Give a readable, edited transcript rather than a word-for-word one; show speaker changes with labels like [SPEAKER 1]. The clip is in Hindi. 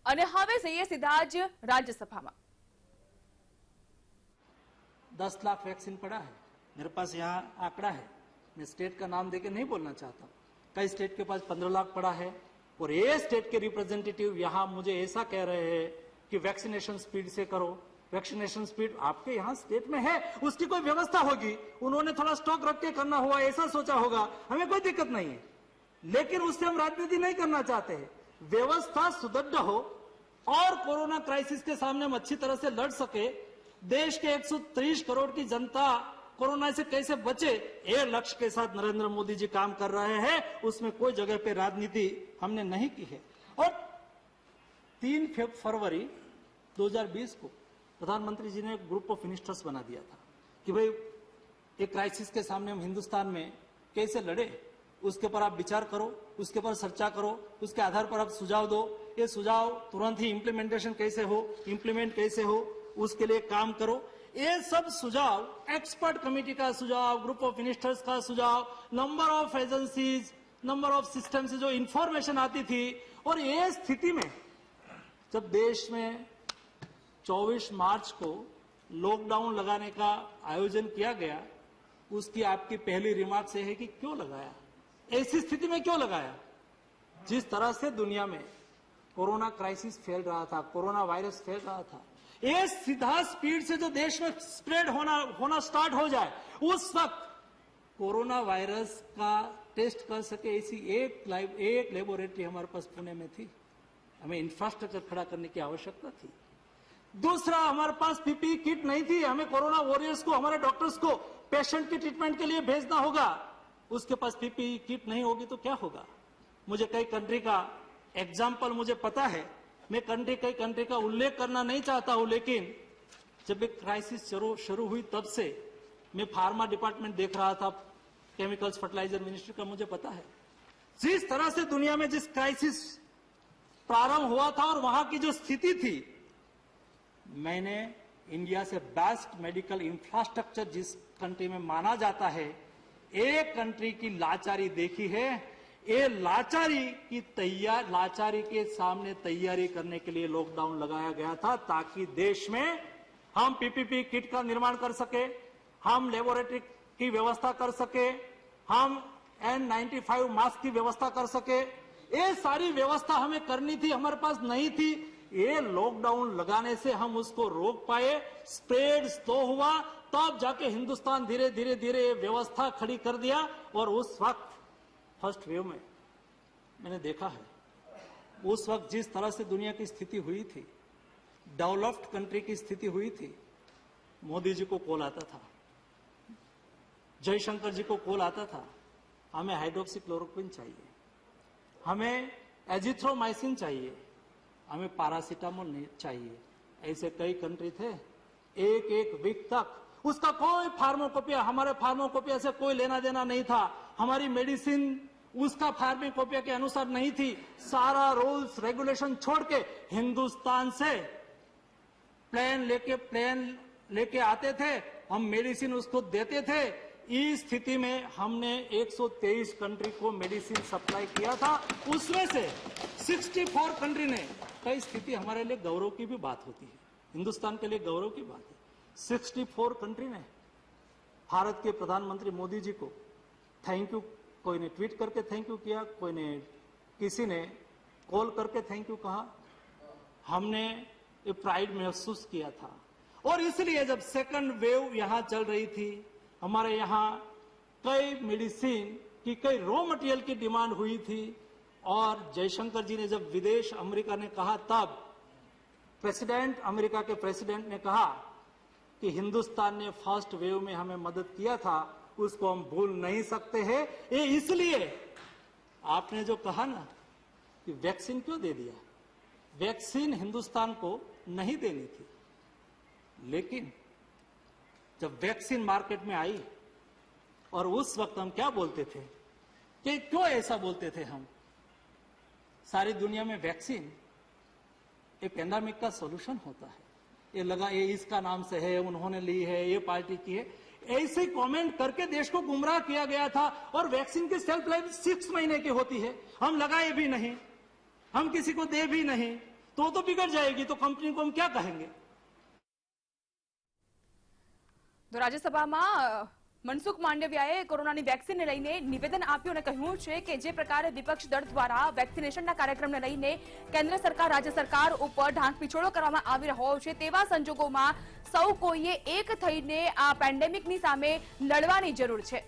[SPEAKER 1] અને હવે જઈએ સીધા જ રાજ્યસભામાં।
[SPEAKER 2] 10 लाख वैक्सीन पड़ा है, मेरे पास यहाँ आंकड़ा है, मैं स्टेट का नाम देके नहीं बोलना चाहता। कई स्टेट के पास 15 लाख पड़ा है और ये स्टेट के रिप्रेजेंटेटिव यहाँ मुझे ऐसा कह रहे हैं कि वैक्सीनेशन स्पीड से करो। वैक्सीनेशन स्पीड आपके यहाँ स्टेट में है, उसकी कोई व्यवस्था होगी, उन्होंने थोड़ा स्टॉक रख के करना हुआ, ऐसा सोचा होगा, हमें कोई दिक्कत नहीं है। लेकिन उससे हम राजनीति नहीं करना चाहते हैं। व्यवस्था सुदृढ़ हो और कोरोना क्राइसिस के सामने हम अच्छी तरह से लड़ सके, देश के 130 करोड़ की जनता कोरोना से कैसे बचे, ये लक्ष्य के साथ नरेंद्र मोदी जी काम कर रहे हैं। उसमें कोई जगह पे राजनीति हमने नहीं की है। और 3 फरवरी 2020 को प्रधानमंत्री जी ने एक ग्रुप ऑफ मिनिस्टर्स बना दिया था कि भाई एक क्राइसिस के सामने हम हिंदुस्तान में कैसे लड़े, उसके पर आप विचार करो, उसके पर चर्चा करो, उसके आधार पर आप सुझाव दो। ये सुझाव तुरंत ही इम्प्लीमेंटेशन कैसे हो, इम्प्लीमेंट कैसे हो, उसके लिए काम करो। ये सब सुझाव एक्सपर्ट कमेटी का सुझाव, ग्रुप ऑफ मिनिस्टर्स का सुझाव, number of agencies, number of system से जो इंफॉर्मेशन आती थी। और ये स्थिति में जब देश में 24 मार्च को लॉकडाउन लगाने का आयोजन किया गया, उसकी आपकी पहली रिमार्क से है कि क्यों लगाया, ऐसी स्थिति में क्यों लगाया। जिस तरह से दुनिया में कोरोना क्राइसिस फैल रहा था, कोरोना वायरस फैल रहा था, ये सीधा स्पीड से जो देश में स्प्रेड होना स्टार्ट हो जाए, उस वक्त कोरोना वायरस का टेस्ट कर सके ऐसी एक लेबोरेटरी हमारे पास पुणे में थी। हमें इंफ्रास्ट्रक्चर खड़ा करने की आवश्यकता थी। दूसरा, हमारे पास पीपीई किट नहीं थी। हमें कोरोना वॉरियर्स को, हमारे डॉक्टर्स को पेशेंट के ट्रीटमेंट के लिए भेजना होगा, उसके पास पीपीई किट नहीं होगी तो क्या होगा। मुझे कई कंट्री का एग्जाम्पल मुझे पता है, मैं कई कंट्री का उल्लेख करना नहीं चाहता हूं, लेकिन जब एक क्राइसिस शुरू हुई तब से मैं फार्मा डिपार्टमेंट देख रहा था, केमिकल्स फर्टिलाइजर मिनिस्ट्री का, मुझे पता है जिस तरह से दुनिया में जिस क्राइसिस प्रारंभ हुआ था और वहां की जो स्थिति थी, मैंने इंडिया से बेस्ट मेडिकल इंफ्रास्ट्रक्चर जिस कंट्री में माना जाता है, एक कंट्री की लाचारी देखी है। ये लाचारी के सामने तैयारी करने के लिए लॉकडाउन लगाया गया था, ताकि देश में हम पीपीपी किट का निर्माण कर सके, हम लेबोरेटरी की व्यवस्था कर सके, हम N95 मास्क की व्यवस्था कर सके। ये सारी व्यवस्था हमें करनी थी, हमारे पास नहीं थी। ये लॉकडाउन लगाने से हम उसको रोक पाए, स्प्रेड स्लो हुआ, तब जाके हिंदुस्तान धीरे धीरे व्यवस्था खड़ी कर दिया। और उस वक्त फर्स्ट वेव में मैंने देखा है, उस वक्त जिस तरह से दुनिया की स्थिति हुई थी, डेवलप्ड कंट्री की स्थिति हुई थी, मोदी जी को कॉल आता था, जयशंकर जी को कॉल आता था, हमें हाइड्रोक्सीक्लोरोक्विन चाहिए, हमें एजिथ्रोमाइसिन चाहिए, हमें पैरासीटामोल चाहिए। ऐसे कई कंट्री थे, एक वीक तक उसका कोई फार्माकोपिया, हमारे फार्माकोपिया से कोई लेना देना नहीं था। हमारी मेडिसिन उसका फार्माकोपिया के अनुसार नहीं थी। सारा रूल्स रेगुलेशन छोड़ के हिंदुस्तान से प्लेन लेके आते थे, हम मेडिसिन उसको देते थे। इस स्थिति में हमने 123 कंट्री को मेडिसिन सप्लाई किया था, उसमें से 64 कंट्री ने, कई स्थिति हमारे लिए गौरव की भी बात होती है, हिंदुस्तान के लिए गौरव की बात है, 64 कंट्री ने भारत के प्रधानमंत्री मोदी जी को थैंक यू, कोई ने ट्वीट करके थैंक यू किया, कोई ने, किसी ने कॉल करके थैंक यू कहा। हमने ये प्राइड महसूस किया था। और इसलिए जब सेकंड वेव यहां चल रही थी, हमारे यहां कई मेडिसिन की, कई रॉ मटेरियल की डिमांड हुई थी। और जयशंकर जी ने जब विदेश अमेरिका ने कहा, तब अमेरिका के प्रेसिडेंट ने कहा कि हिंदुस्तान ने फर्स्ट वेव में हमें मदद किया था, उसको हम भूल नहीं सकते हैं। ये इसलिए आपने जो कहा ना कि वैक्सीन क्यों दे दिया, वैक्सीन हिंदुस्तान को नहीं देनी थी, लेकिन जब वैक्सीन मार्केट में आई, और उस वक्त हम क्या बोलते थे, कि क्यों ऐसा बोलते थे हम, सारी दुनिया में वैक्सीन एक पेंडेमिक का सॉल्यूशन होता है, ये लगा ये इसका नाम से है, उन्होंने ली है, ये पार्टी की है, ऐसे कमेंट करके देश को गुमराह किया गया था। और वैक्सीन की शेल्फ लाइफ 6 महीने की होती है, हम लगाए भी नहीं, हम किसी को दे भी नहीं, तो बिगड़ जाएगी, तो कंपनी को हम क्या कहेंगे।
[SPEAKER 1] તો રાજ્યસભામાં મનસુખ માંડવિયાએ કોરોનાની વેક્સિનને લઈને નિવેદન આપ્યું અને કહ્યું છે કે જે પ્રકારે વિપક્ષ દળ દ્વારા વેક્સિનેશનના કાર્યક્રમને લઈને કેન્દ્ર સરકાર રાજ્ય સરકાર ઉપર ઢાંકપિછોડો કરવામાં આવી રહ્યો છે, તેવા સંજોગોમાં સૌ કોઈએ એક થઈને આ પેન્ડેમિકની સામે લડવાની જરૂર છે।